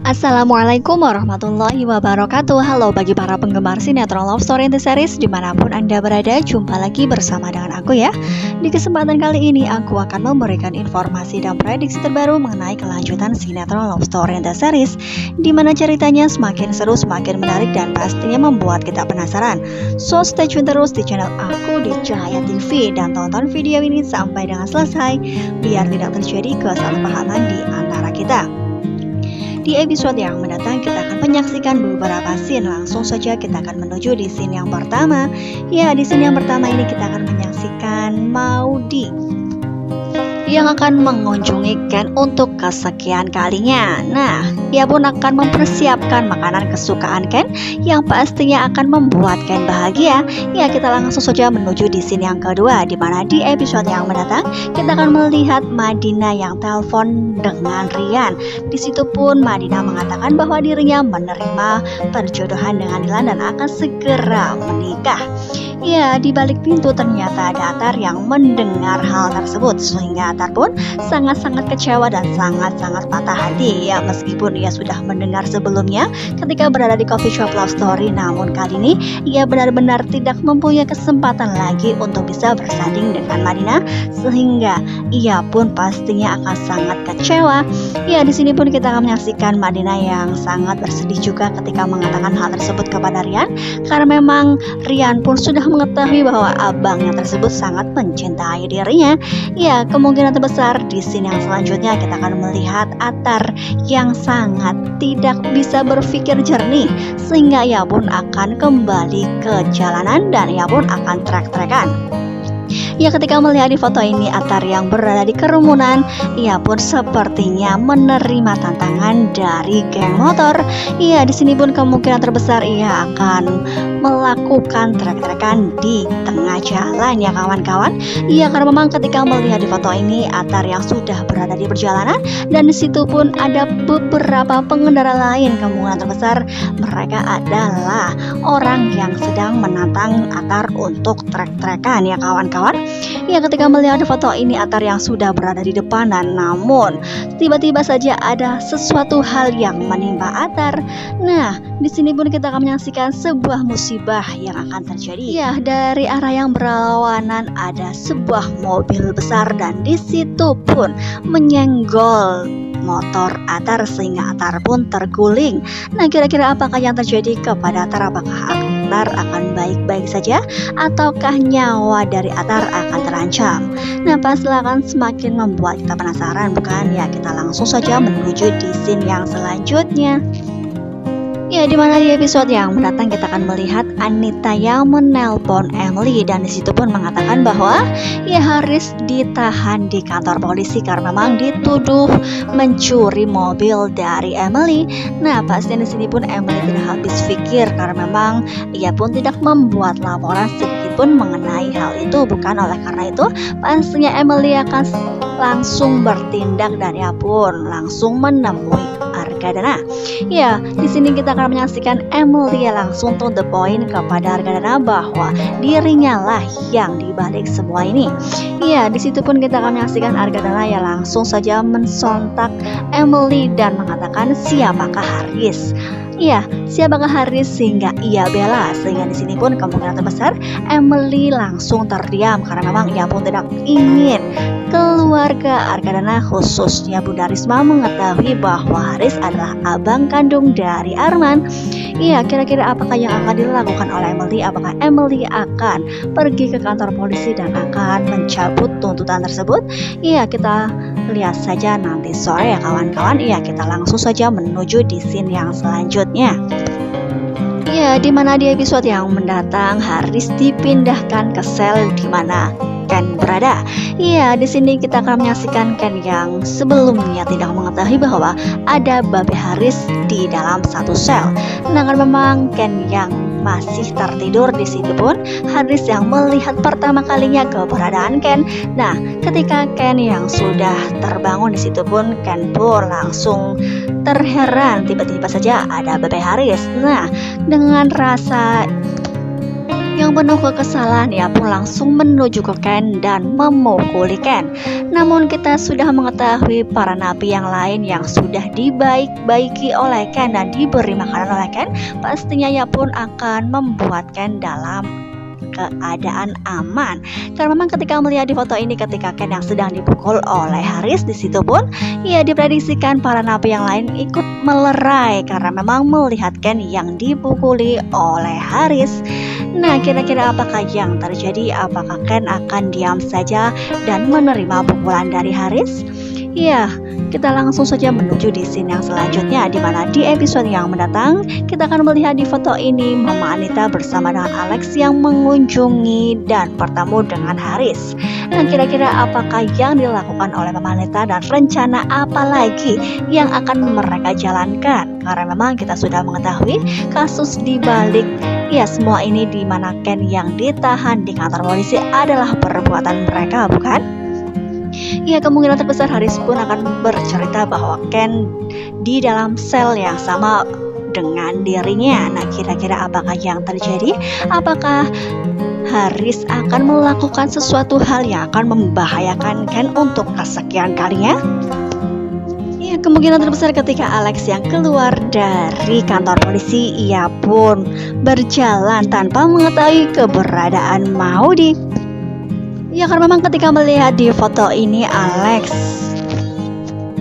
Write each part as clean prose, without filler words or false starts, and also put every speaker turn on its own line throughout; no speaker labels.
Assalamualaikum warahmatullahi wabarakatuh. Halo bagi para penggemar sinetron Love Story in the Series dimanapun Anda berada, jumpa lagi bersama dengan aku ya. Di kesempatan kali ini aku akan memberikan informasi dan prediksi terbaru mengenai kelanjutan sinetron Love Story in the Series, dimana ceritanya semakin seru, semakin menarik, dan pastinya membuat kita penasaran. So stay tune terus di channel aku di Cahaya TV dan tonton video ini sampai dengan selesai biar tidak terjadi kesalahpahaman di antara kita. Di episode yang mendatang kita akan menyaksikan beberapa scene. Langsung saja kita akan menuju di scene yang pertama. Ya, di scene yang pertama ini kita akan menyaksikan Maudy yang akan mengunjungi Ken untuk kesekian kalinya. Nah, ia pun akan mempersiapkan makanan kesukaan Ken yang pastinya akan membuat Ken bahagia. Ya, kita langsung saja menuju di scene yang kedua, di mana di episode yang mendatang kita akan melihat Madina yang telepon dengan Rian. Di situ pun Madina mengatakan bahwa dirinya menerima perjodohan dengan Dilan dan akan segera menikah. Ya, di balik pintu ternyata ada Atar yang mendengar hal tersebut, sehingga Atar pun sangat-sangat kecewa dan sangat-sangat patah hati. Ya, meskipun ia sudah mendengar sebelumnya ketika berada di coffee shop Love Story, namun kali ini ia benar-benar tidak mempunyai kesempatan lagi untuk bisa bersanding dengan Madina, sehingga ia pun pastinya akan sangat kecewa. Ya, di sini pun kita akan menyaksikan Madina yang sangat bersedih juga ketika mengatakan hal tersebut kepada Rian, karena memang Rian pun sudah mengetahui bahwa abangnya tersebut sangat mencintai dirinya. Ya, kemungkinan terbesar di scene yang selanjutnya kita akan melihat Atar yang sangat tidak bisa berpikir jernih, sehingga ia pun akan kembali ke jalanan dan ia pun akan trek-trekan. Ya, ketika melihat di foto ini Atar yang berada di kerumunan, ia pun sepertinya menerima tantangan dari geng motor. Ya, di sini pun kemungkinan terbesar ia akan melakukan trek-trekan di tengah jalan ya kawan-kawan. Ya, karena memang ketika melihat di foto ini Atar yang sudah berada di perjalanan dan di situ pun ada beberapa pengendara lain, kemungkinan terbesar mereka adalah orang yang sedang menantang Atar untuk trek-trekan ya kawan-kawan. Ya, ketika melihat foto ini Atar yang sudah berada di depanan, namun tiba-tiba saja ada sesuatu hal yang menimpa Atar. Nah, di sini pun kita akan menyaksikan sebuah musibah yang akan terjadi. Ya, dari arah yang berlawanan ada sebuah mobil besar dan di situ pun menyenggol motor Atar sehingga Atar pun terguling. Nah, kira-kira apakah yang terjadi kepada Atar? Apakah Atar akan baik-baik saja ataukah nyawa dari Atar akan terancam? Nah, pastilah akan semakin membuat kita penasaran, bukan? Ya, kita langsung saja menuju di scene yang selanjutnya. Ya, dimana di episode yang mendatang kita akan melihat Anita yang menelpon Emily dan disitu pun mengatakan bahwa ya Haris ditahan di kantor polisi karena memang dituduh mencuri mobil dari Emily. Nah, pastinya di sini pun Emily tidak habis pikir karena memang ia pun tidak membuat laporan sedikit pun mengenai hal itu, bukan? Oleh karena itu pastinya Emily akan langsung bertindak dan ia pun langsung menemui Argadana. Ya, di sini kita akan menyaksikan Emily langsung to the point kepada Argadana bahwa dirinya lah yang dibalik semua ini. Ya, di situ pun kita akan menyaksikan Argadana yang langsung saja mensontak Emily dan mengatakan siapakah Haris. Ya, siapakah Haris sehingga ia bela, sehingga di sini pun kemungkinan terbesar Emily langsung terdiam karena memang ia pun tidak ingin keluarga Argadana khususnya Bunda Risma mengetahui bahwa Haris adalah abang kandung dari Arman. Iya, kira-kira apakah yang akan dilakukan oleh Emily? Apakah Emily akan pergi ke kantor polisi dan akan mencabut tuntutan tersebut? Iya, kita lihat saja nanti sore ya kawan-kawan. Iya, kita langsung saja menuju di scene yang selanjutnya. Ya, dimana di episode yang mendatang Haris dipindahkan ke sel di mana Ken berada. Iya, di sini kita akan menyaksikan Ken yang sebelumnya tidak mengetahui bahwa ada Babe Haris di dalam satu sel. Nah, karena memang Ken yang masih tertidur di situ pun Haris yang melihat pertama kalinya keberadaan Ken. Nah, ketika Ken yang sudah terbangun di situ pun Ken pun langsung terheran tiba-tiba saja ada Babe Haris. Nah, dengan rasa yang penuh kekesalan ia pun langsung menuju ke Ken dan memukuli Ken. Namun kita sudah mengetahui para napi yang lain yang sudah dibaik-baiki oleh Ken dan diberi makanan oleh Ken, pastinya ia pun akan membuat Ken dalam keadaan aman. Karena memang ketika melihat di foto ini, ketika Ken yang sedang dipukul oleh Haris, di situ pun ia diprediksikan para napi yang lain ikut melerai karena memang melihat Ken yang dipukuli oleh Haris. Nah, kira-kira apakah yang terjadi? Apakah Ken akan diam saja dan menerima pukulan dari Haris? Ya, kita langsung saja menuju di scene yang selanjutnya, di mana di episode yang mendatang kita akan melihat di foto ini Mama Anita bersama dengan Alex yang mengunjungi dan bertemu dengan Haris. Nah, kira-kira apakah yang dilakukan oleh Mama Anita dan rencana apa lagi yang akan mereka jalankan? Karena memang kita sudah mengetahui kasus di balik semua ini, di mana Ken yang ditahan di kantor polisi adalah perbuatan mereka, bukan? Ya, kemungkinan terbesar Haris pun akan bercerita bahwa Ken di dalam sel yang sama dengan dirinya. Nah, kira-kira apakah yang terjadi? Apakah Haris akan melakukan sesuatu hal yang akan membahayakan Ken untuk kesekian kalinya? Ya, kemungkinan terbesar ketika Alex yang keluar dari kantor polisi, ia pun berjalan tanpa mengetahui keberadaan Maudy. Ya, karena memang ketika melihat di foto ini Alex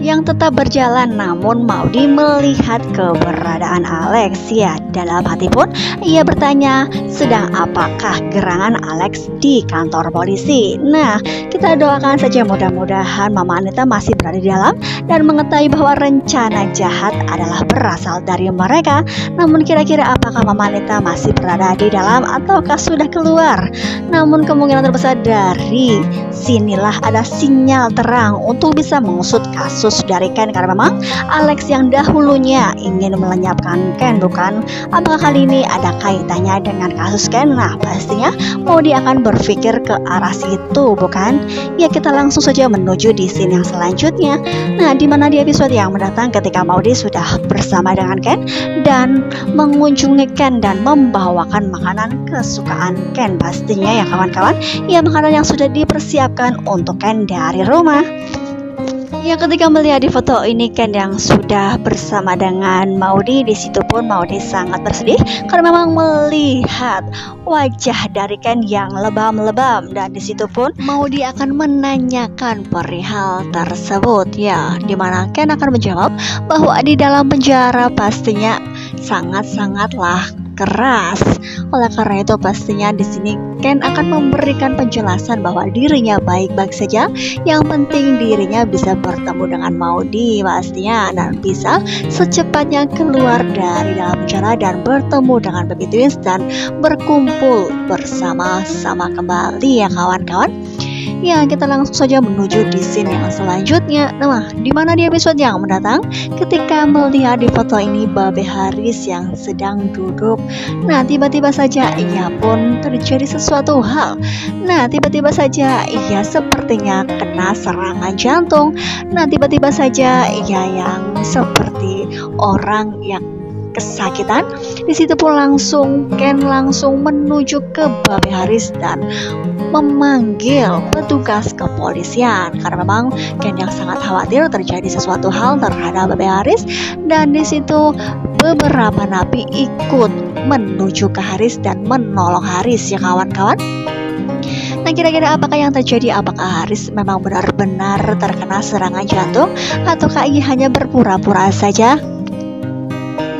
yang tetap berjalan, namun Maudy melihat keberadaan Alex. Ya, dalam hati pun ia bertanya, sedang apakah gerangan Alex di kantor polisi? Nah, kita doakan saja mudah-mudahan Mama Anita masih berada di dalam dan mengetahui bahwa rencana jahat adalah berasal dari mereka. Namun kira-kira apakah Mama Anita masih berada di dalam ataukah sudah keluar? Namun kemungkinan terbesar dari sinilah ada sinyal terang untuk bisa mengusut kasus dari Ken, karena memang Alex yang dahulunya ingin melenyapkan Ken, bukan? Apakah kali ini ada kaitannya dengan kasus Ken? Nah, pastinya Maudy akan berpikir ke arah situ, bukan? Ya, kita langsung saja menuju di scene yang selanjutnya. Nah, di mana di episode yang mendatang ketika Maudy sudah bersama dengan Ken dan mengunjungi Ken dan membawakan makanan kesukaan Ken, pastinya ya kawan-kawan, ya makanan yang sudah dipersiapkan untuk Ken dari rumah. Ya, ketika melihat di foto ini Ken yang sudah bersama dengan Maudy, di situ pun Maudy sangat bersedih karena memang melihat wajah dari Ken yang lebam-lebam, dan di situ pun Maudy akan menanyakan perihal tersebut. Ya, dimana Ken akan menjawab bahwa di dalam penjara pastinya sangat-sangatlah keras. Oleh karena itu pastinya di sini Ken akan memberikan penjelasan bahwa dirinya baik-baik saja. Yang penting dirinya bisa bertemu dengan Maudy pastinya, dan bisa secepatnya keluar dari dalam penjara dan bertemu dengan Baby Twins dan berkumpul bersama-sama kembali ya kawan-kawan. Ya, kita langsung saja menuju di scene yang selanjutnya. Nah, di mana di episode yang mendatang ketika melihat di foto ini Babe Haris yang sedang duduk. Nah, tiba-tiba saja ia pun terjadi sesuatu hal. Nah, tiba-tiba saja ia sepertinya kena serangan jantung. Nah, tiba-tiba saja ia yang seperti orang yang kesakitan. Di situ pun Ken langsung menuju ke Babe Haris dan memanggil petugas kepolisian karena memang Ken yang sangat khawatir terjadi sesuatu hal terhadap Babe Haris, dan di situ beberapa napi ikut menuju ke Haris dan menolong Haris ya kawan-kawan. Nah, kira-kira apakah yang terjadi? Apakah Haris memang benar-benar terkena serangan jantung ataukah ia hanya berpura-pura saja?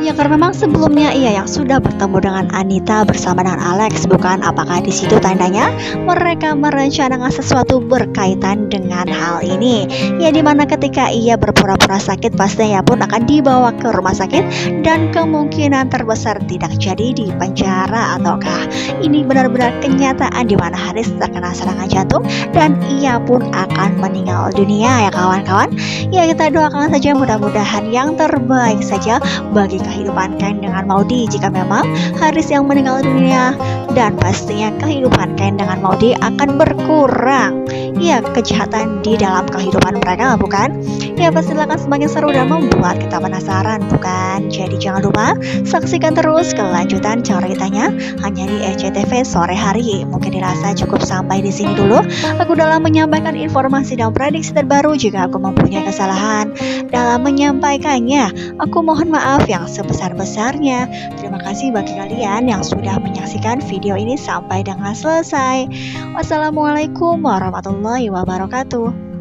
Ya, karena memang sebelumnya ia yang sudah bertemu dengan Anita bersama dengan Alex, bukan? Apakah di situ tandanya mereka merencanakan sesuatu berkaitan dengan hal ini? Ya, dimana ketika ia berpura-pura sakit pastinya pun akan dibawa ke rumah sakit dan kemungkinan terbesar tidak jadi di penjara, ataukah ini benar-benar kenyataan di mana Haris terkena serangan jantung dan ia pun akan meninggal dunia ya kawan-kawan. Ya, kita doakan saja mudah-mudahan yang terbaik saja bagi kehidupan kehidupan Ken dengan Maudi jika memang Haris yang meninggal dunia. Dan pastinya kehidupan Ken dengan Maudi akan berkurang. Ya, kejahatan di dalam kehidupan mereka, bukan? Ya, pastilah akan semakin seru dan membuat kita penasaran, bukan? Jadi jangan lupa saksikan terus kelanjutan ceritanya hanya di SCTV sore hari. Mungkin dirasa cukup sampai di sini dulu. Aku dalam menyampaikan informasi dan prediksi terbaru. Jika aku mempunyai kesalahan dalam menyampaikannya, aku mohon maaf yang sebesar-besarnya. Terima kasih bagi kalian yang sudah menyaksikan video ini sampai dengan selesai. Wassalamualaikum warahmatullahi wabarakatuh.